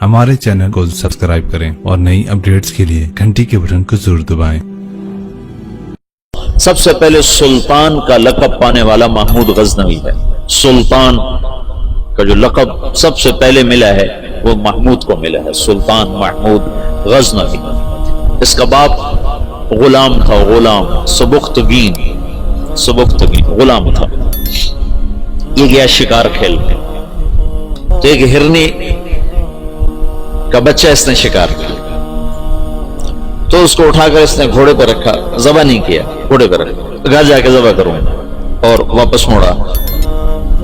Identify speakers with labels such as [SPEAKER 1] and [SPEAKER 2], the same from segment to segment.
[SPEAKER 1] हमारे चैनल को सब्सक्राइब करें और नई अपडेट्स के लिए घंटी के बटन को जरूर दबाएं।
[SPEAKER 2] सबसे पहले सुल्तान का लक़ब पाने वाला महमूद गजनवी है। सुल्तान का जो लक़ब सबसे पहले मिला है वो महमूद को मिला है, सुल्तान महमूद गजनवी। इसका बाप गुलाम था, गुलाम सुबुख्तगीन गुलाम था। ये गया शिकार खेलने, तो एक हिरनी का बच्चा इसने शिकार किया, तो उसको उठाकर इसने घोड़े पर रखा, ज़बह नहीं किया, घोड़े पर रखा, घर जाके ज़बह करूंगा, और वापस मुड़ा।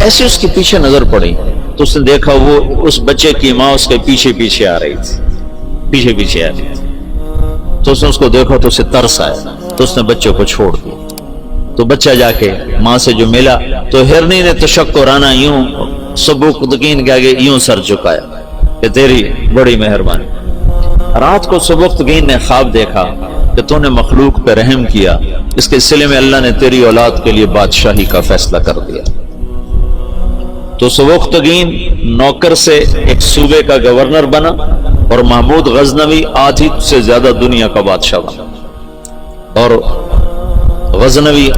[SPEAKER 2] ऐसे उसके पीछे नजर पड़ी तो उसने देखा वो उस बच्चे की माँ उसके पीछे पीछे आ रही थी, तो उसने उसको देखा तो उसे तरस आया, तो उसने बच्चे को छोड़ दिया। तो बच्चा जाके माँ से जो मिला तो हिरनी ने तशक्कुराना यूं सुबुख्तगीन के आगे यूं सर झुकाया कि तेरी बड़ी मेहरबानी। रात को सुबुख्तगीन ने ख्वाब देखा कि तूने मखलूक पे रहम किया, इसके सिले में अल्लाह ने तेरी औलाद के लिए बादशाही का फैसला कर दिया। तो सुबुख्तगीन नौकर से एक सूबे का गवर्नर बना और महमूद गजनवी आधी से ज्यादा दुनिया का बादशाह बना। और गजनवी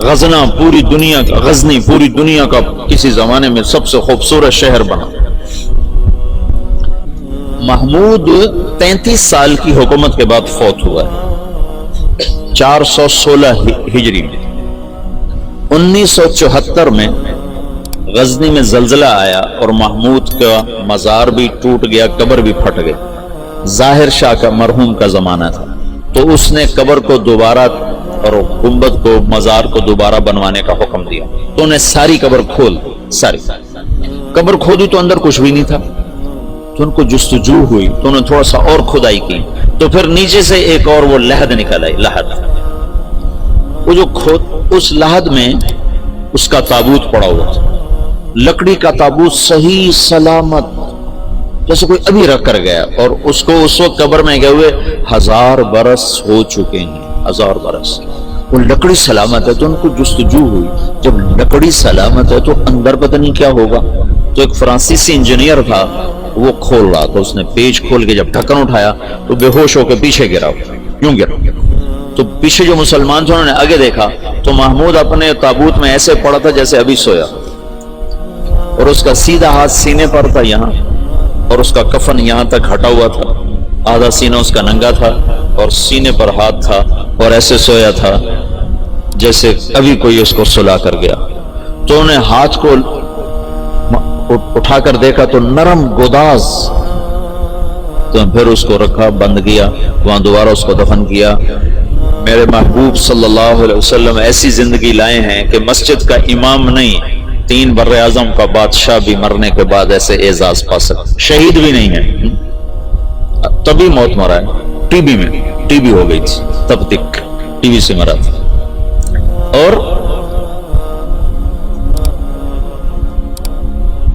[SPEAKER 2] गजना पूरी दुनिया का, गजनी पूरी दुनिया का किसी जमाने में सबसे खूबसूरत शहर बना। महमूद 33 साल की हुकूमत के बाद फौत हुआ है, 416 हिजरी में। 1974 में गजनी में जलजला आया और महमूद का मजार भी टूट गया, कब्र भी फट गई। जाहिर शाह का मरहूम का जमाना था, तो उसने कब्र को दोबारा और गुंबद को, मजार को दोबारा बनवाने का हुक्म दिया। तो उन्हें सारी कब्र खोल, सारी कब्र खोदी तो अंदर कुछ भी नहीं था। तो उनको जुस्तजू हुई तो उन्होंने थोड़ा सा और खुदाई की, तो फिर नीचे से एक और वो लहद निकल आई, लहद। वो जो खोद, उस लहद में उसका ताबूत पड़ा हुआ था, लकड़ी का ताबूत सही सलामत, जैसे कोई अभी रख कर गया। और उसको उस वक्त कब्र में गए हुए 1000 बरस हो चुके हैं, 1000 बरस। वो लकड़ी सलामत है, तो उनको जुस्तजू हुई, जब लकड़ी सलामत है तो अंदर पता नहीं क्या होगा। तो एक फ्रांसीसी इंजीनियर था, वो खोल रहा था, उसने पेज खोल के जब ढक्कन उठाया तो बेहोश होकर पीछे गिरा, यूं गिरा। तो पीछे जो मुसलमान थे उन्होंने आगे देखा तो महमूद अपने ताबूत में ऐसे पड़ा था जैसे अभी सोया, और उसका सीधा हाथ सीने पर था यहाँ, और उसका कफन यहाँ तक हटा हुआ था, आधा सीना उसका नंगा था और सीने पर हाथ था, और ऐसे सोया था जैसे अभी कोई उसको सुला कर गया। तो उन्हें हाथ को उठाकर देखा तो नरम गुदाज, तो फिर उसको रखा, बंद किया, वहां दोबारा उसको दफन किया। मेरे महबूब सल्लल्लाहु अलैहि वसल्लम ऐसी जिंदगी लाए हैं कि मस्जिद का इमाम नहीं, 3 बर्रे आजम का बादशाह भी मरने के बाद ऐसे एजाज पा सकता, शहीद भी नहीं है, तभी मौत मरा है, टीबी हो गई थी, तब तक टीबी से मरा था। और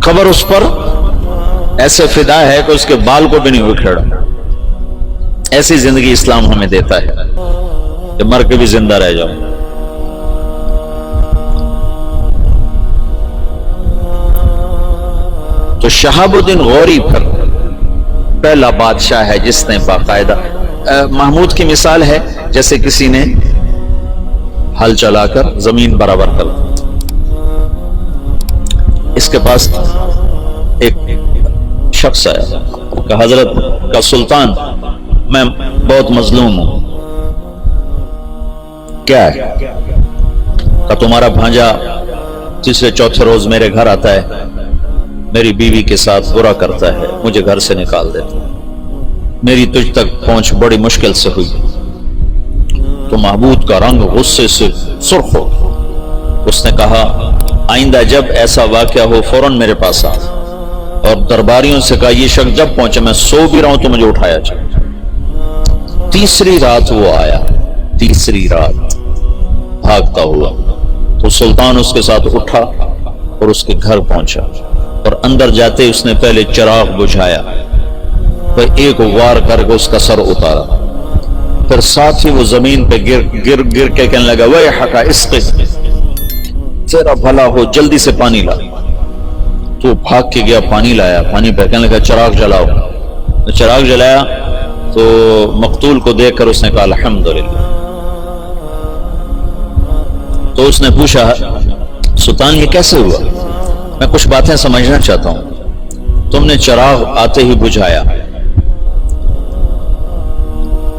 [SPEAKER 2] खबर उस पर ऐसे फिदा है कि उसके बाल को भी नहीं उखेड़ा। ऐसी जिंदगी इस्लाम हमें देता है कि मर के भी जिंदा रह जाओ। तो शहाबुद्दीन गौरी पर पहला बादशाह है जिसने बाकायदा, महमूद की मिसाल है जैसे किसी ने हल चलाकर जमीन बराबर कर दी। इसके पास एक शख्स आया कि हजरत का सुल्तान, मैं बहुत मजलूम हूं। क्या है? का तुम्हारा भांजा तीसरे चौथे रोज मेरे घर आता है, मेरी बीवी के साथ बुरा करता है, मुझे घर से निकाल देता है, मेरी तुझ तक पहुंच बड़ी मुश्किल से हुई। तो महमूद का रंग गुस्से से सुर्ख हो, उसने कहा आइंदा जब ऐसा वाकया हो फौरन मेरे पास आ। और दरबारियों से कहा ये शख्स जब पहुंचे, मैं सो भी रहा हूं तो मुझे उठाया जाए। तीसरी रात वो आया, तीसरी रात भागता हुआ, तो सुल्तान उसके साथ उठा और उसके घर पहुंचा, और अंदर जाते उसने पहले चिराग बुझाया, फिर एक वार करके उसका सर उतारा, फिर साथ ही वो जमीन पे गिर के कहने लगा वह हका, इसके तेरा भला हो, जल्दी से पानी ला। تو بھاگ کے گیا، پانی لایا، پانی پہ کہنے لگا چراغ جلاؤ. چراغ جلایا تو مقتول کو دیکھ کر اس نے کہا الحمدللہ. تو اس نے پوچھا سلطان یہ کیسے ہوا؟ میں کچھ باتیں سمجھنا چاہتا ہوں. تم نے چراغ آتے ہی بجھایا،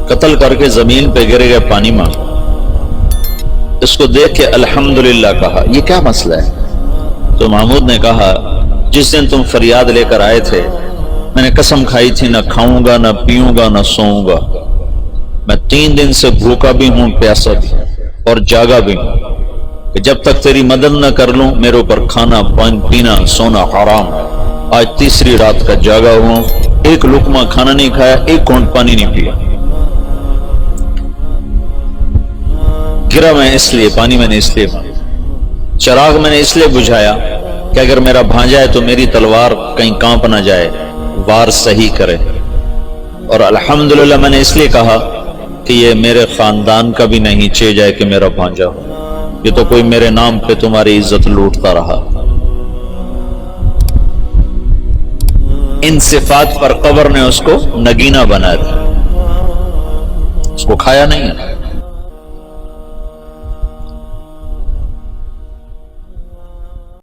[SPEAKER 2] قتل کر کے زمین پہ گر گئے پانی میں. اس کو دیکھ کے الحمدللہ کہا، یہ کیا مسئلہ ہے؟ تو محمود نے کہا جس دن تم فریاد لے کر آئے تھے میں نے قسم کھائی تھی نہ کھاؤں گا نہ پیوں گا نہ سوؤں گا. میں 3 دن سے بھوکا بھی ہوں، پیاسا بھی اور جاگا بھی ہوں کہ جب تک تیری مدد نہ کر لوں میرے اوپر کھانا پینا سونا حرام ہے. آج تیسری رات کا جاگا ہوں، ایک لقمہ کھانا نہیں کھایا، ایک گھونٹ پانی نہیں پیا. گرا میں اس لیے، پانی میں نے اس لیے، چراغ میں نے اس لیے بجھایا کہ اگر میرا بھانجا ہے تو میری تلوار کہیں کانپ نہ جائے، وار صحیح کرے. اور الحمدللہ میں نے اس لیے کہا کہ یہ میرے خاندان کا بھی نہیں چاہیے جائے کہ میرا بھانجا ہو، یہ تو کوئی میرے نام پہ تمہاری عزت لوٹتا رہا. ان صفات پر قبر نے اس کو نگینہ بنا دیا، اس کو کھایا نہیں.